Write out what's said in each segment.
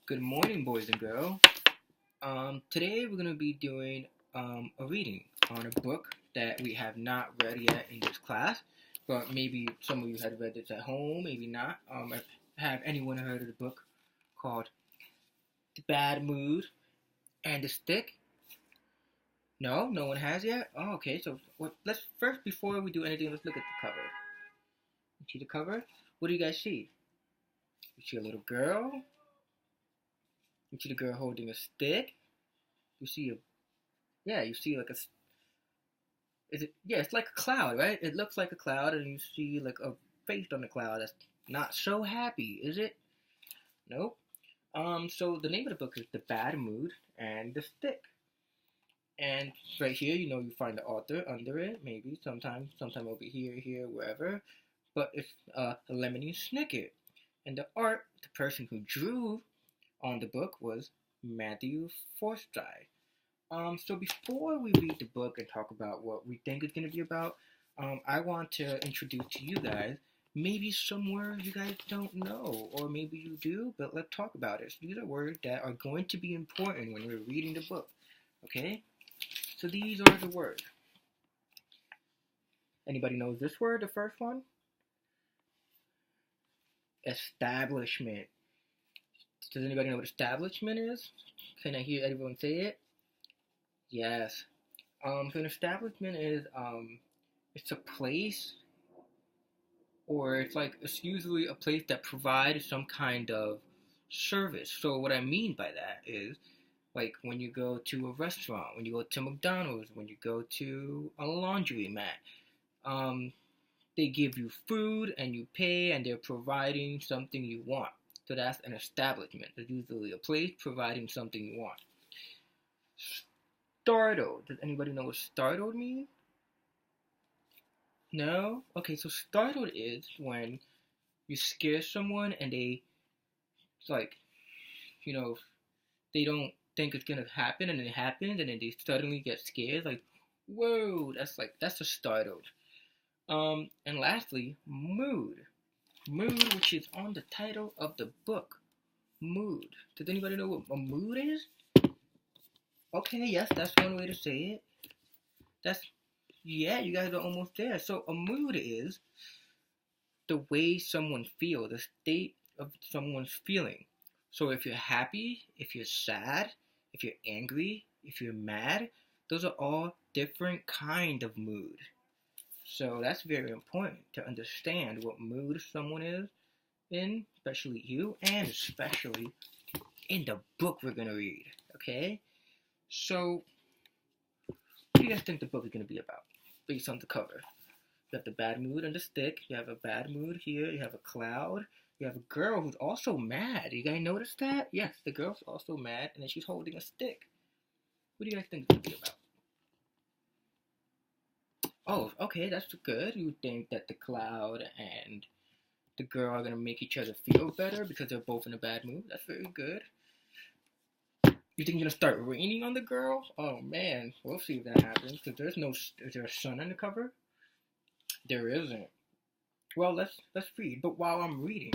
Good morning, boys and girls. Today we're going to be doing a reading on a book that we have not read yet in this class, but maybe some of you had read this at home, maybe not. Have anyone heard of the book called The Bad Mood and the Stick? No, no one has yet? Oh, okay, so let's first, before we do anything, let's look at the cover. You see the cover? What do you guys see? You see a little girl? You see the girl holding a stick? You see you see like a it's like a cloud, right? It looks like a cloud, and you see like a face on the cloud that's not so happy, is it? Nope. So the name of the book is The Bad Mood and the Stick. And right here, you find the author under it, maybe sometime over here, wherever. But it's Lemony Snicket. And the art, the person who drew on the book was Matthew Forsythe. So before we read the book and talk about what we think it's going to be about, I want to introduce to you guys maybe some words you guys don't know, or maybe you do, but let's talk about it. So these are words that are going to be important when we're reading the book, okay? So these are the words. Anybody knows this word, the first one? Establishment. Does anybody know what establishment is? Can I hear everyone say it? Yes. So an establishment is it's a place, or it's usually a place that provides some kind of service. So what I mean by that is like when you go to a restaurant, when you go to McDonald's, when you go to a laundromat, they give you food and you pay, and they're providing something you want. So that's an establishment. It's usually a place providing something you want. Startled. Does anybody know what startled means? No? Okay, so startled is when you scare someone and like, you know, they don't think it's gonna happen and it happens and then they suddenly get scared. Like, whoa, that's a startled. And lastly, mood. Mood, which is on the title of the book. Mood. Does anybody know what a mood is? Okay, yes, that's one way to say it. Yeah, you guys are almost there. So a mood is the way someone feels, the state of someone's feeling. So if you're happy, if you're sad, if you're angry, if you're mad, those are all different kind of mood. So that's very important to understand what mood someone is in, especially you, and especially in the book we're gonna read. Okay? So what do you guys think the book is gonna be about? Based on the cover. You have the bad mood and the stick. You have a bad mood here. You have a cloud. You have a girl who's also mad. You guys notice that? Yes, the girl's also mad, and then she's holding a stick. What do you guys think it's gonna be about? Oh, okay, that's good. You think that the cloud and the girl are gonna make each other feel better because they're both in a bad mood. That's very good. You think it's gonna start raining on the girl? Oh man, we'll see if that happens. Cause is there a sun on the cover? There isn't. Well, let's read. But while I'm reading,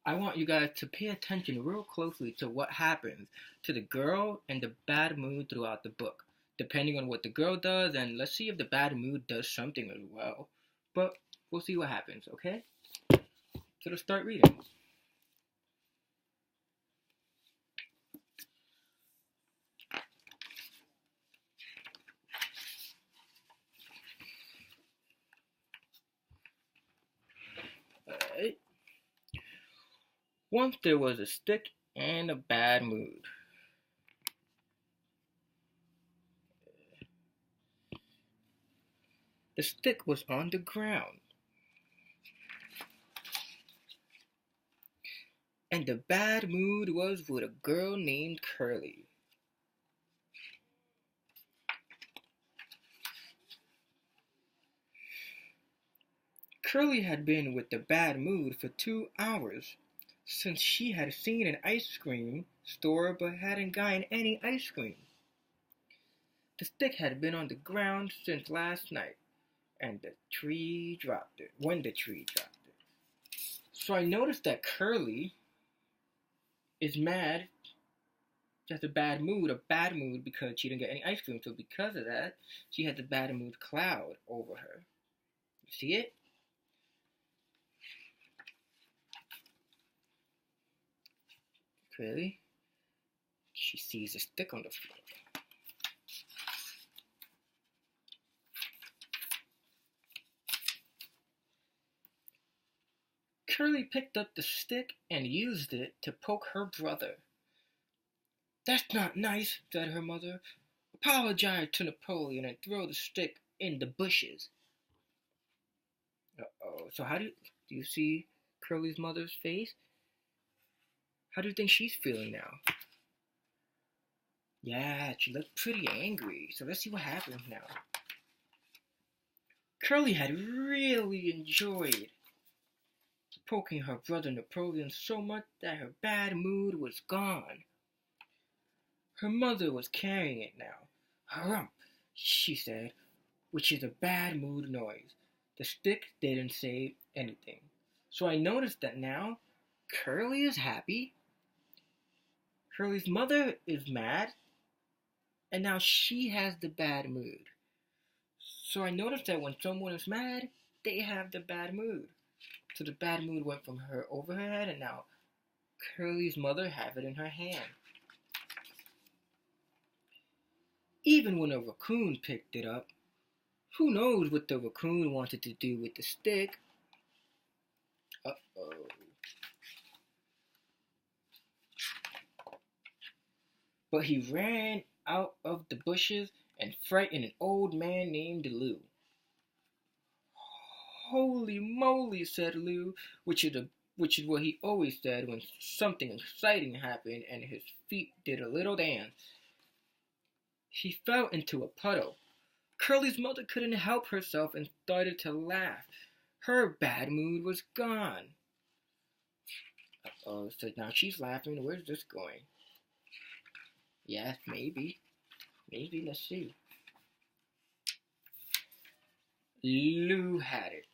I want you guys to pay attention real closely to what happens to the girl and the bad mood throughout the book. Depending on what the girl does, and let's see if the bad mood does something as well. But we'll see what happens, okay? So let's start reading. Alright. Once there was a stick and a bad mood. The stick was on the ground, and the bad mood was with a girl named Curly. Curly had been with the bad mood for 2 hours, since she had seen an ice cream store but hadn't gotten any ice cream. The stick had been on the ground since last night, and the tree dropped it, when the tree dropped it. So I noticed that Curly is mad. She has a bad mood because she didn't get any ice cream. So because of that, she has a bad mood cloud over her. You see it? Clearly, she sees a stick on the floor. Curly picked up the stick and used it to poke her brother. "That's not nice," said her mother. "Apologize to Napoleon and throw the stick in the bushes." Uh-oh. So do you see Curly's mother's face? How do you think she's feeling now? Yeah, she looked pretty angry. So let's see what happens now. Curly had really enjoyed poking her brother Napoleon so much that her bad mood was gone. Her mother was carrying it now. "Harump," she said, which is a bad mood noise. The stick didn't say anything. So I noticed that now Curly is happy, Curly's mother is mad, and now she has the bad mood. So I noticed that when someone is mad, they have the bad mood. So the bad mood went from her over her head, and now Curly's mother have it in her hand. Even when a raccoon picked it up, who knows what the raccoon wanted to do with the stick? Uh-oh. But he ran out of the bushes and frightened an old man named Lou. "Holy moly," said Lou, which is what he always said when something exciting happened and his feet did a little dance. He fell into a puddle. Curly's mother couldn't help herself and started to laugh. Her bad mood was gone. Uh-oh, so now she's laughing. Where's this going? Yes, maybe. Maybe, let's see. Lou had it.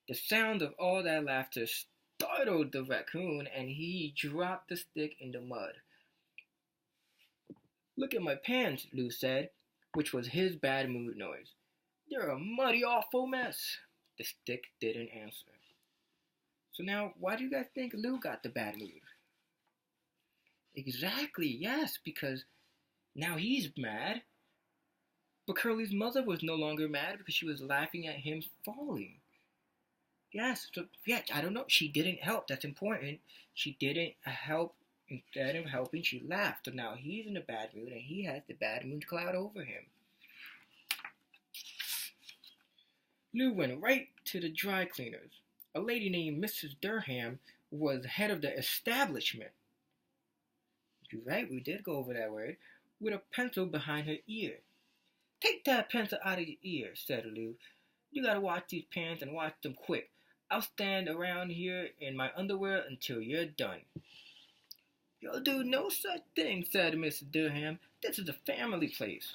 The sound of all that laughter startled the raccoon, and he dropped the stick in the mud. "Look at my pants," Lou said, which was his bad mood noise. "They're a muddy, awful mess." The stick didn't answer. So now, why do you guys think Lou got the bad mood? Exactly, yes, because now he's mad. But Curly's mother was no longer mad because she was laughing at him falling. Yes, so yeah, I don't know. She didn't help. That's important. She didn't help. Instead of helping, she laughed. So now he's in a bad mood and he has the bad mood cloud over him. Lou went right to the dry cleaners. A lady named Mrs. Durham was head of the establishment. You're right, we did go over that word. With a pencil behind her ear. "Take that pencil out of your ear," said Lou. "You gotta watch these pants and watch them quick. I'll stand around here in my underwear until you're done." "You'll do no such thing," said Mrs. Durham. "This is a family place."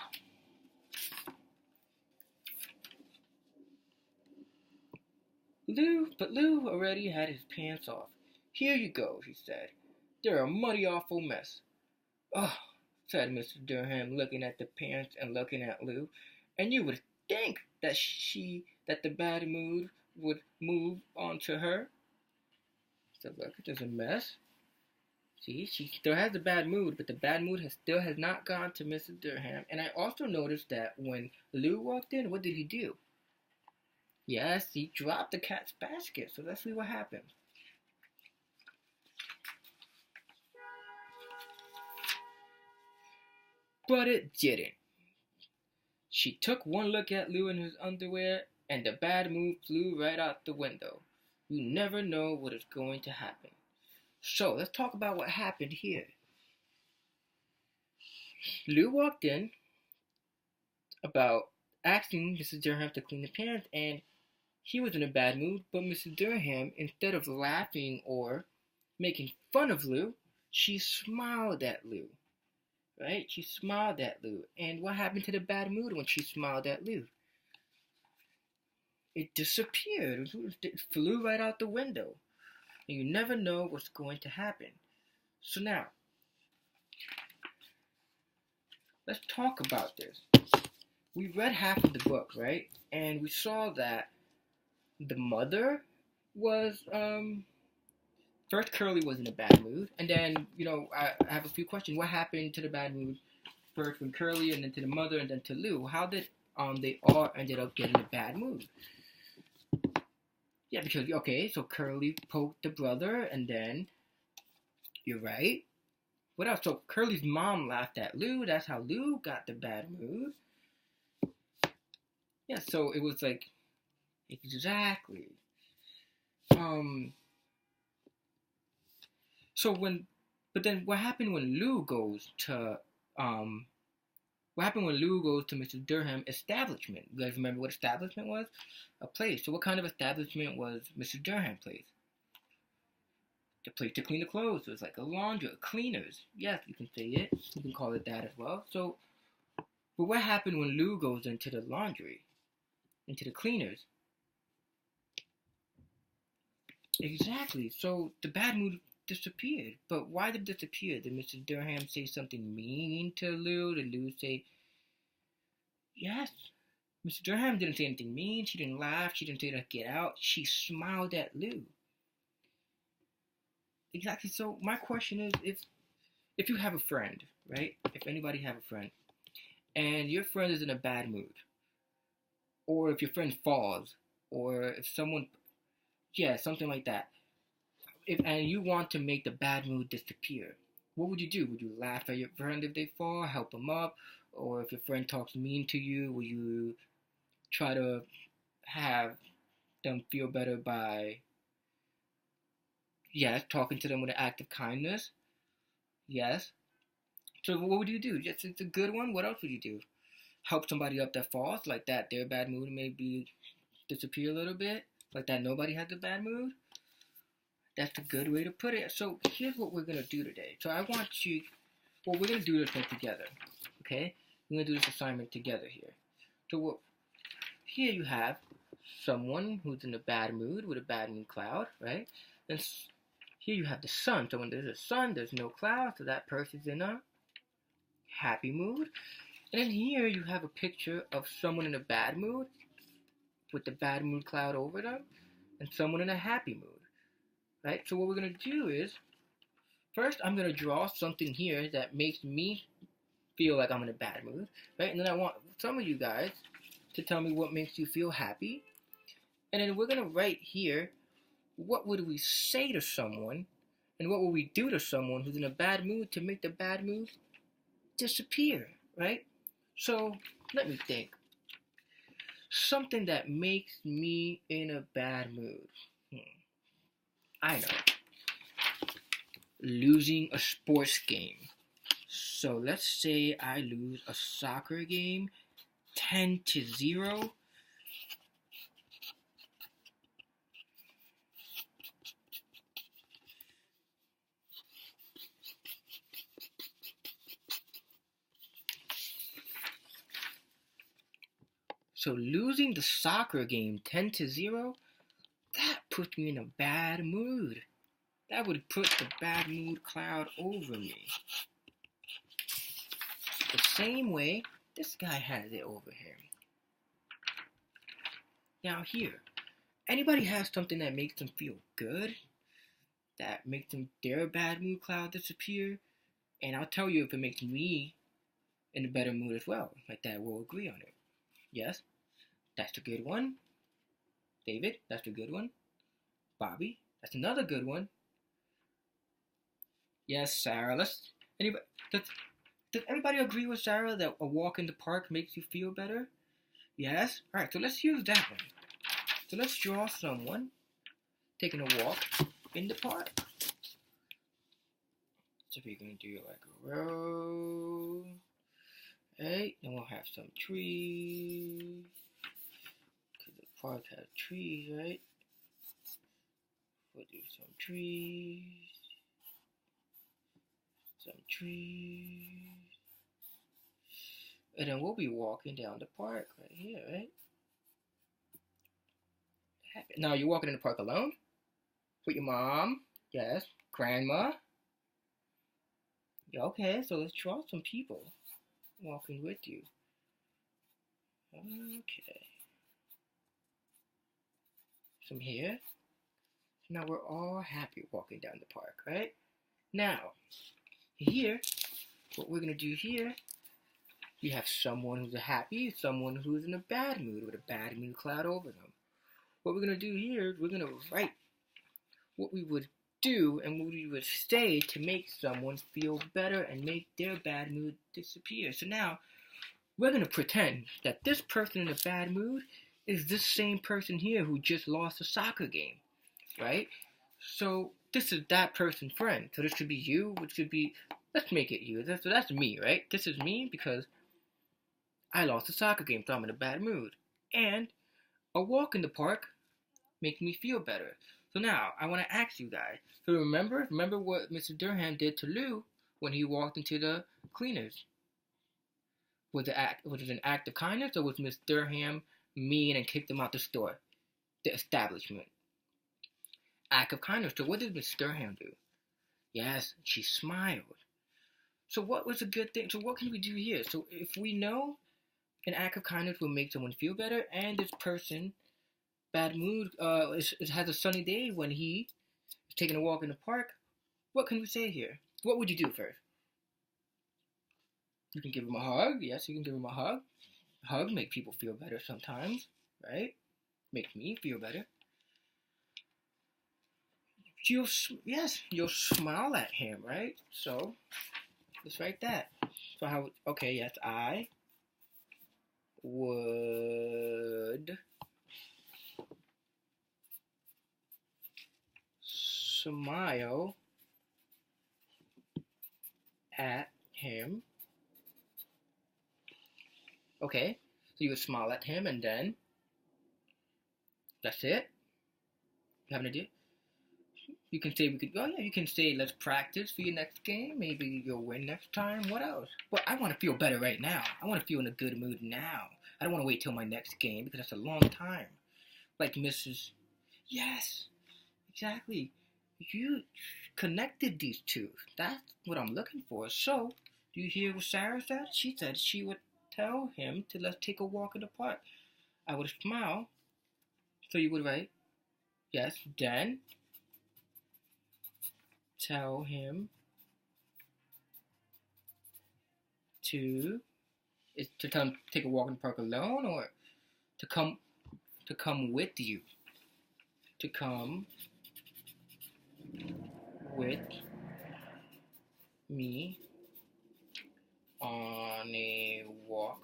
But Lou already had his pants off. "Here you go," he said. "They're a muddy, awful mess." "Oh," said Mrs. Durham, looking at the pants and looking at Lou. "And you would think that the bad mood would move on to her." So look, there's a mess. See, she still has a bad mood, but the bad mood still has not gone to Mrs. Durham. And I also noticed that when Lou walked in, what did he do? Yes, he dropped the cat's basket. So let's see what happens. But it didn't. She took one look at Lou in his underwear, and the bad mood flew right out the window. You never know what is going to happen. So let's talk about what happened here. Lou walked in about asking Mrs. Durham to clean the pants, and he was in a bad mood, but Mrs. Durham, instead of laughing or making fun of Lou, she smiled at Lou. Right? She smiled at Lou. And what happened to the bad mood when she smiled at Lou? It disappeared. It flew right out the window. And you never know what's going to happen. So now, let's talk about this. We read half of the book, right? And we saw that the mother was, first Curly was in a bad mood. And then, I have a few questions. What happened to the bad mood first from Curly and then to the mother and then to Lou? How did they all ended up getting a bad mood? Yeah, because, okay, so Curly poked the brother and then, you're right. What else? So Curly's mom laughed at Lou. That's how Lou got the bad mood. Yeah, so it was like, exactly. So but then what happened when Lou goes to, Mr. Durham establishment? You guys remember what establishment was? A place. So what kind of establishment was Mr. Durham place? The place to clean the clothes. It was like a laundry, cleaners. Yes, you can say it. You can call it that as well. So, but what happened when Lou goes into the laundry, into the cleaners? Exactly. So the bad mood disappeared. But why did it disappear? Did Mr. Durham say something mean to Lou? Did Lou say, yes? Mr. Durham didn't say anything mean. She didn't laugh. She didn't say to get out. She smiled at Lou. Exactly. So my question is, if you have a friend, right? If anybody have a friend, and your friend is in a bad mood, or if your friend falls, or if someone, yeah, something like that, and you want to make the bad mood disappear, what would you do? Would you laugh at your friend if they fall, help them up, or if your friend talks mean to you, will you try to have them feel better by, yes, talking to them with an act of kindness? Yes. So what would you do? Yes, it's a good one. What else would you do? Help somebody up that falls, like that their bad mood maybe disappear a little bit, like that nobody has a bad mood. That's a good way to put it. So here's what we're gonna do today. So I want you, well, we're gonna do this one together, okay? We're gonna do this assignment together here. So here you have someone who's in a bad mood with a bad mood cloud, right? And here you have the sun. So when there's a sun, there's no cloud, so that person's in a happy mood. And then here you have a picture of someone in a bad mood with the bad mood cloud over them, and someone in a happy mood, right? So what we're going to do is, first I'm going to draw something here that makes me feel like I'm in a bad mood, right? And then I want some of you guys to tell me what makes you feel happy. And then we're going to write here, what would we say to someone, and what will we do to someone who's in a bad mood to make the bad mood disappear, right? So let me think. Something that makes me in a bad mood. I know. Losing a sports game. So let's say I lose a soccer game 10-0. So losing the soccer game 10-0, that puts me in a bad mood. That would put the bad mood cloud over me. The same way this guy has it over here. Now here, anybody has something that makes them feel good? That makes them their bad mood cloud disappear? And I'll tell you if it makes me in a better mood as well. Like that, we'll agree on it. Yes, that's a good one. David, that's a good one. Bobby, that's another good one. Yes, Sarah. Anybody. Does everybody agree with Sarah that a walk in the park makes you feel better? Yes. All right. So let's use that one. So let's draw someone taking a walk in the park. So we're gonna do like a row. Right. Then we'll have some trees. Cause the park has trees, right? We'll do some trees. Some trees. And then we'll be walking down the park right here, right? Now, you're walking in the park alone? With your mom? Yes. Grandma? Yeah, okay, so let's draw some people walking with you. Okay. Some here. Now we're all happy walking down the park, right? Now, here, what we're gonna do here, we have someone who's happy, someone who's in a bad mood with a bad mood cloud over them. What we're gonna do here is we're gonna write what we would do and what we would say to make someone feel better and make their bad mood disappear. So now, we're gonna pretend that this person in a bad mood is this same person here who just lost a soccer game, right? So this is that person's friend. So this should be you, which should be, let's make it you. So that's me, right? This is me because I lost a soccer game, so I'm in a bad mood. And a walk in the park makes me feel better. So now I want to ask you guys. So remember what Mr. Durham did to Lou when he walked into the cleaners. Was it an act of kindness, or was Miss Durham mean and kicked him out the store, the establishment? Act of kindness. So what did Miss Durham do? Yes, she smiled. So what was a good thing? So what can we do here? So if we know an act of kindness will make someone feel better, and this person, bad mood, has a sunny day when he is taking a walk in the park, what can we say here? What would you do first? You can give him a hug. Yes, you can give him a hug. Hug make people feel better sometimes, right? Makes me feel better. You'll smile at him, right? So let's write that. So okay, yes, I would smile at him. Okay, so you would smile at him, and then that's it. You have an idea? You can say you can say let's practice for your next game. Maybe you'll win next time. What else? Well, I want to feel better right now. I want to feel in a good mood now. I don't want to wait till my next game because that's a long time. Like Mrs. Yes, exactly. You connected these two. That's what I'm looking for. So, do you hear what Sarah said? She said she would tell him to let's take a walk in the park. I would smile. So you would write, yes, then tell him to tell him to take a walk in the park alone, or to come with you. To come with me on a walk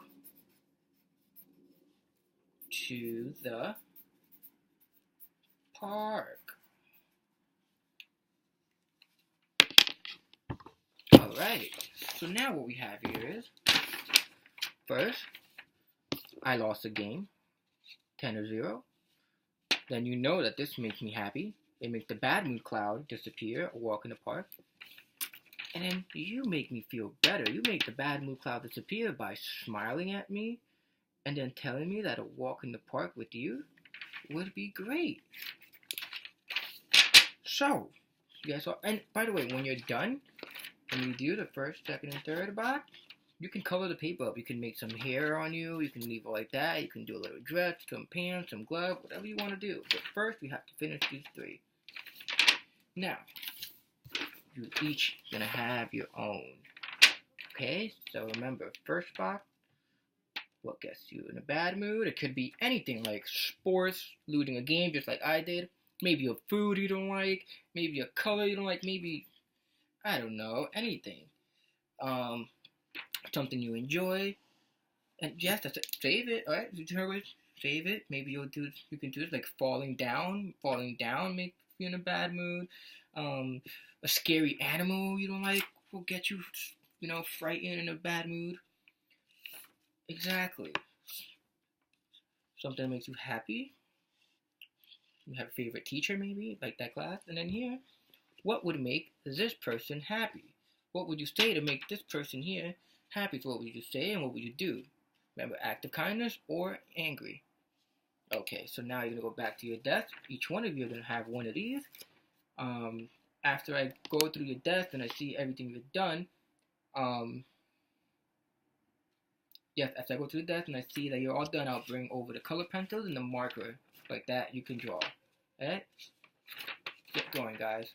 to the park. Alright, so now what we have here is, first, I lost a game, 10-0. Then you know that this makes me happy. It makes the bad mood cloud disappear, a walk in the park. And then you make me feel better. You make the bad mood cloud disappear by smiling at me and then telling me that a walk in the park with you would be great. So, yes, and by the way, when you're done, when you do the first, second, and third box, you can color the paper up. You can make some hair on you. You can leave it like that. You can do a little dress, some pants, some gloves, whatever you want to do. But first, we have to finish these three. Now, you each gonna have your own. Okay, so remember, first box, what gets you in a bad mood? It could be anything like sports, losing a game just like I did. Maybe a food you don't like. Maybe a color you don't like. Maybe, I don't know, anything. Something you enjoy. And yes, that's it. Save it, alright? Save it. Maybe you can do it like falling down. Falling down make you in a bad mood. A scary animal you don't like will get you, frightened in a bad mood. Exactly. Something that makes you happy. You have a favorite teacher maybe, like that class. And then here, what would make this person happy? What would you say to make this person here happy? So what would you say and what would you do? Remember, act of kindness or angry. Okay, so now you're going to go back to your desk. Each one of you are going to have one of these. After I go through your desk and I see everything you've done, Yes, as I go to the desk and I see that you're all done, I'll bring over the color pencils and the marker. Like that, you can draw. Alright? Get going, guys.